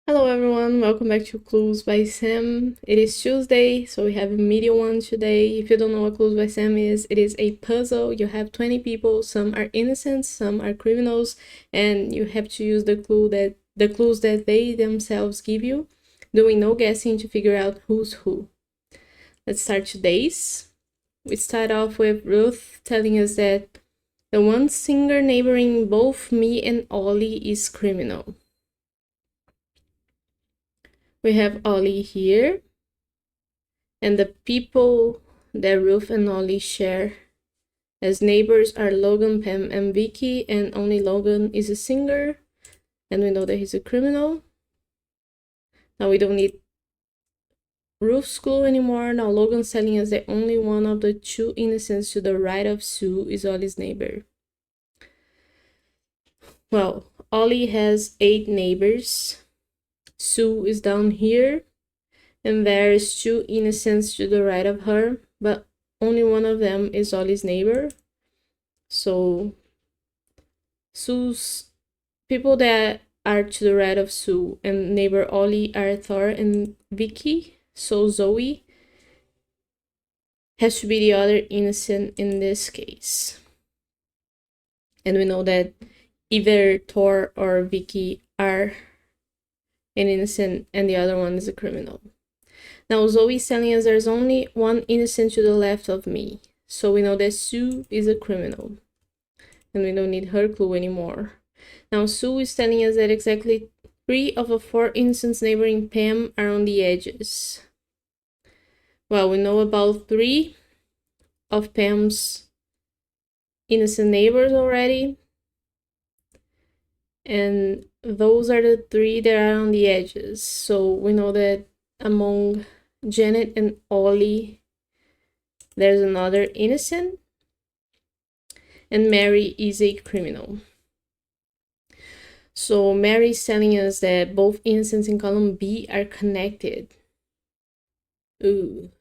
Hello everyone, welcome back to Clues by Sam. It is Tuesday, so we have a media one today. If you don't know what Clues by Sam is, it is a puzzle. You have 20 people, some are innocent, some are criminals, and you have to use the clues that they themselves give you, doing no guessing to figure out who's who. Let's start today's. We start off with Ruth telling us that the one singer neighboring both me and Ollie is criminal. We have Ollie here, and the people that Ruth and Ollie share as neighbors are Logan, Pam, and Vicky, and only Logan is a singer, and we know that he's a criminal. Now we don't need Ruth's clue anymore. Now Logan's telling us that only one of the two innocents to the right of Sue is Ollie's neighbor. Well, Ollie has 8 neighbors. Sue is down here, and there's 2 innocents to the right of her, but only one of them is Ollie's neighbor. So Sue's people that are to the right of Sue and neighbor Ollie are Thor and Vicky. So Zoe has to be the other innocent in this case. And we know that either Thor or Vicky are an innocent and the other one is a criminal. Now Zoe's telling us there's only one innocent to the left of me. So we know that Sue is a criminal. And we don't need her clue anymore. Now Sue is telling us that exactly 3 of the 4 innocents neighboring Pam are on the edges. Well, we know about 3 of Pam's innocent neighbors already. And those are the 3 that are on the edges. So we know that among Janet and Ollie, there's another innocent. And Mary is a criminal. So Mary is telling us that both innocents in column B are connected. Ooh.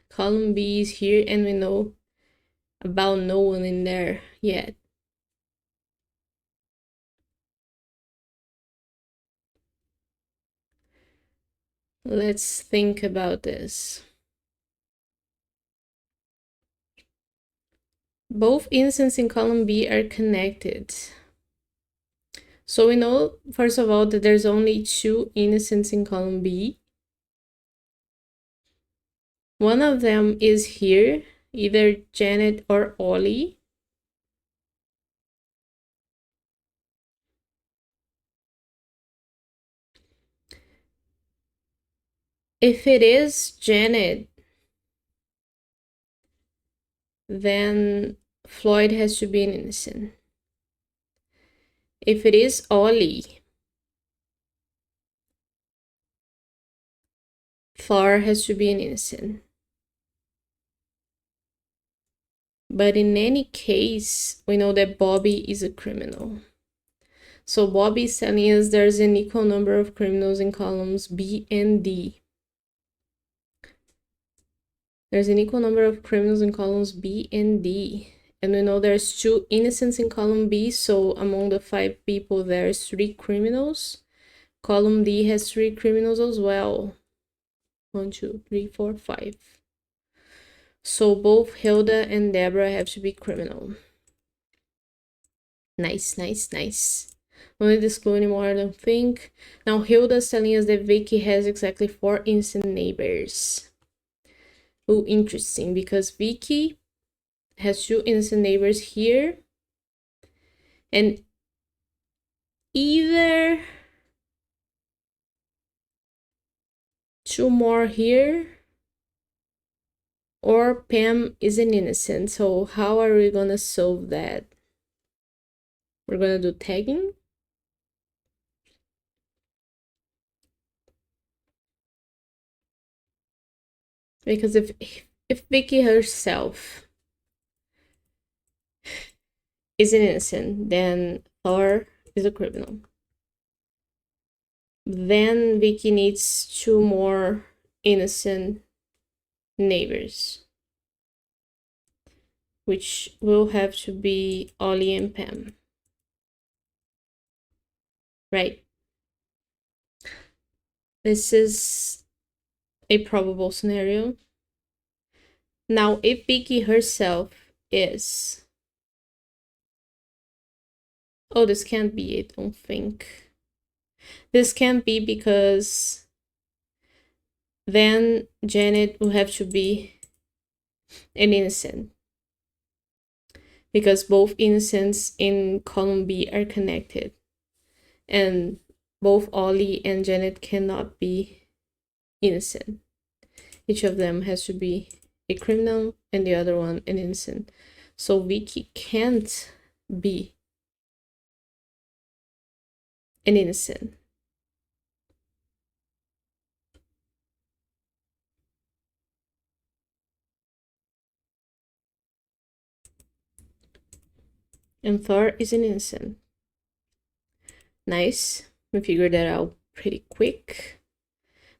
Column B is here and we know about no one in there yet. Let's think about this. Both innocents in column B are connected. So we know, first of all, that there's only 2 innocents in column B. One of them is here, either Janet or Ollie. If it is Janet, then Floyd has to be an innocent. If it is Ollie, Thor has to be an innocent. But in any case, we know that Bobby is a criminal. So Bobby is telling us there's an equal number of criminals in columns B and D. There's an equal number of criminals in columns B and D. And we know there's 2 innocents in column B, so among the 5 people, there's 3 criminals. Column D has 3 criminals as well. 1, 2, 3, 4, 5. So both Hilda and Deborah have to be criminal. Nice, nice, nice. Don't need this clue anymore, I don't think. Now Hilda's telling us that Vicky has exactly 4 innocent neighbors. Oh, interesting, because Vicky has 2 innocent neighbors here. And either 2 more here, or Pam is an innocent. So how are we gonna solve that? We're gonna do tagging. Because if Vicky herself is an innocent, then Thor is a criminal. Then Vicky needs 2 more innocent neighbors, which will have to be Ollie and Pam. right? This is a probable scenario. Now, if Vicky herself is... Oh, this can't be, I don't think. This can't be because then Janet will have to be an innocent. Because both innocents in column B are connected. And both Ollie and Janet cannot be innocent. Each of them has to be a criminal and the other one an innocent. So Vicky can't be an innocent. And Thor is an innocent. Nice. We figured that out pretty quick.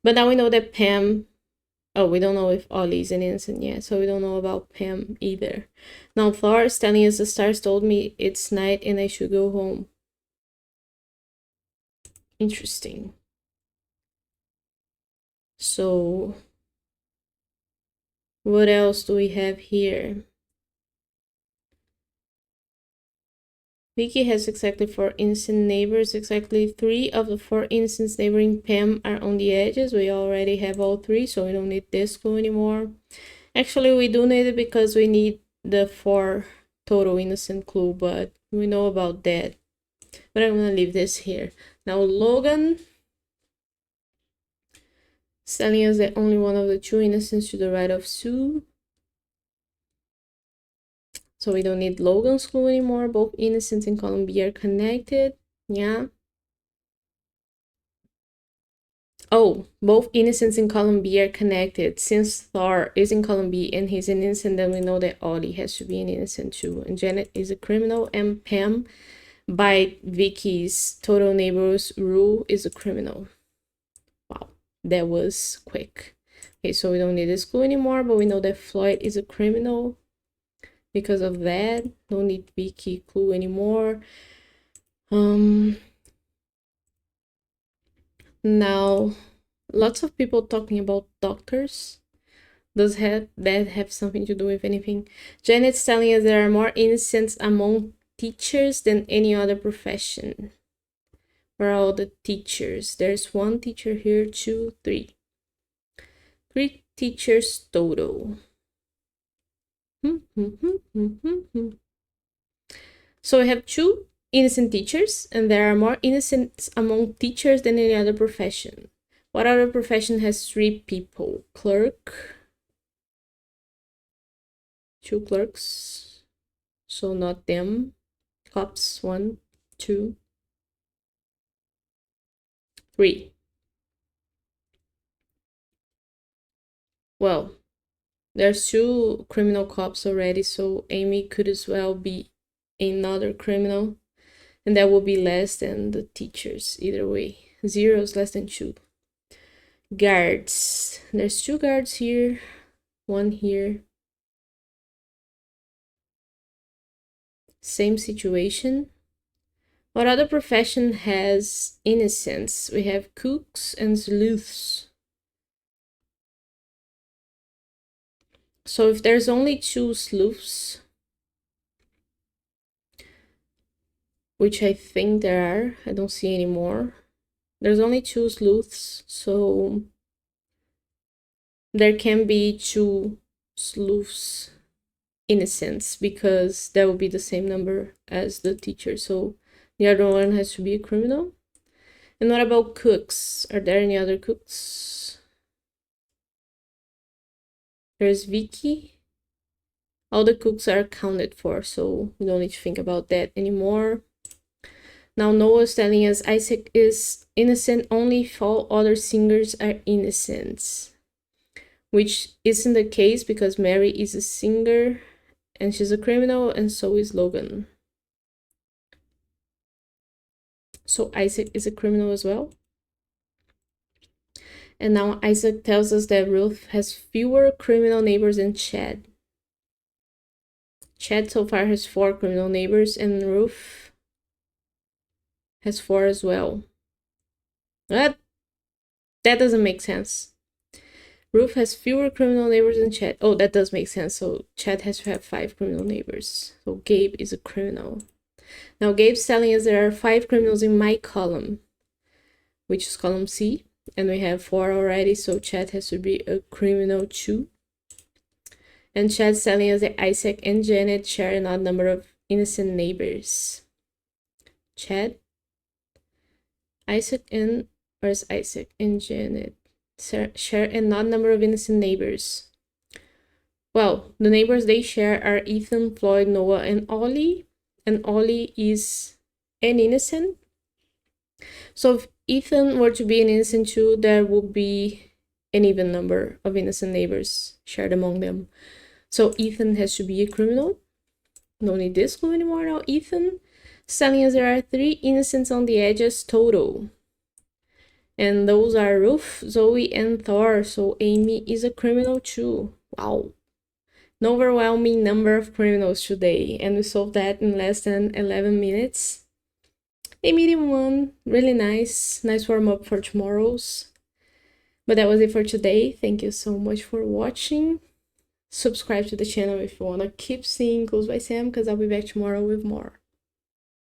But now we know that Pam... Oh, we don't know if Ollie is an innocent yet, so we don't know about Pam either. Now Thor is telling us the stars told me it's night and I should go home. Interesting. So, what else do we have here? Vicky has exactly 4 innocent neighbors. Exactly 3 of the 4 innocents neighboring Pam are on the edges. We already have all 3, so we don't need this clue anymore. Actually, we do need it because we need the 4 total innocent clue, but we know about that. But I'm gonna leave this here. Now, Logan is telling us that only one of the 2 innocents to the right of Sue. So we don't need Logan's clue anymore. Both innocents in column B are connected. Yeah. Oh, both innocents in column B are connected. Since Thor is in column B and he's an innocent, then we know that Ollie has to be an innocent too. And Janet is a criminal, and Pam, by Vicky's total neighbors rule, is a criminal. Wow, that was quick. Okay, so we don't need this clue anymore, but we know that Floyd is a criminal. Because of that, don't need Vicky clue anymore. Now, lots of people talking about doctors. Does that have something to do with anything? Janet's telling us there are more innocents among teachers than any other profession. Where are all the teachers? There's 1 teacher here, 2, 3. 3 teachers total. So we have 2 innocent teachers, and there are more innocents among teachers than any other profession. What other profession has 3 people? Clerk. 2 clerks. So not them. Cops, 1, 2, 3. Well, there's 2 criminal cops already, so Amy could as well be another criminal. And that will be less than the teachers, either way. 0 is less than 2. Guards. There's 2 guards here, 1 here. Same situation. What other profession has innocents? We have cooks and sleuths. So if there's only 2 sleuths, which I think there are, I don't see any more. There's only 2 sleuths, so there can be 2 sleuths innocents because that would be the same number as the teacher. So the other one has to be a criminal. And what about cooks? Are there any other cooks? There's Vicky. All the cooks are accounted for, so we don't need to think about that anymore. Now Noah's telling us Isaac is innocent only if all other singers are innocent, which isn't the case because Mary is a singer and she's a criminal, and so is Logan. So Isaac is a criminal as well. And now Isaac tells us that Ruth has fewer criminal neighbors than Chad. Chad so far has 4 criminal neighbors, and Ruth has 4 as well. That doesn't make sense. Ruth has fewer criminal neighbors than Chad. Oh, that does make sense. So Chad has to have 5 criminal neighbors. So Gabe is a criminal. Now Gabe's telling us there are 5 criminals in my column, which is column C. And we have 4 already, so Chad has to be a criminal too. And Chad's telling us that Isaac and Janet share an odd number of innocent neighbors. Chad, Isaac and, where's Isaac and Janet? Share an odd number of innocent neighbors. Well, the neighbors they share are Ethan, Floyd, Noah, and Ollie. And Ollie is an innocent. So if Ethan were to be an innocent too, there would be an even number of innocent neighbors shared among them. So Ethan has to be a criminal. No need this clue anymore now. Ethan is telling us there are 3 innocents on the edges total. And those are Ruth, Zoe, and Thor. So Amy is a criminal too. Wow. An overwhelming number of criminals today. And we solved that in less than 11 minutes. A medium one. Really nice. Nice warm-up for tomorrow's. But that was it for today. Thank you so much for watching. Subscribe to the channel if you want to keep seeing Clues by Sam, because I'll be back tomorrow with more.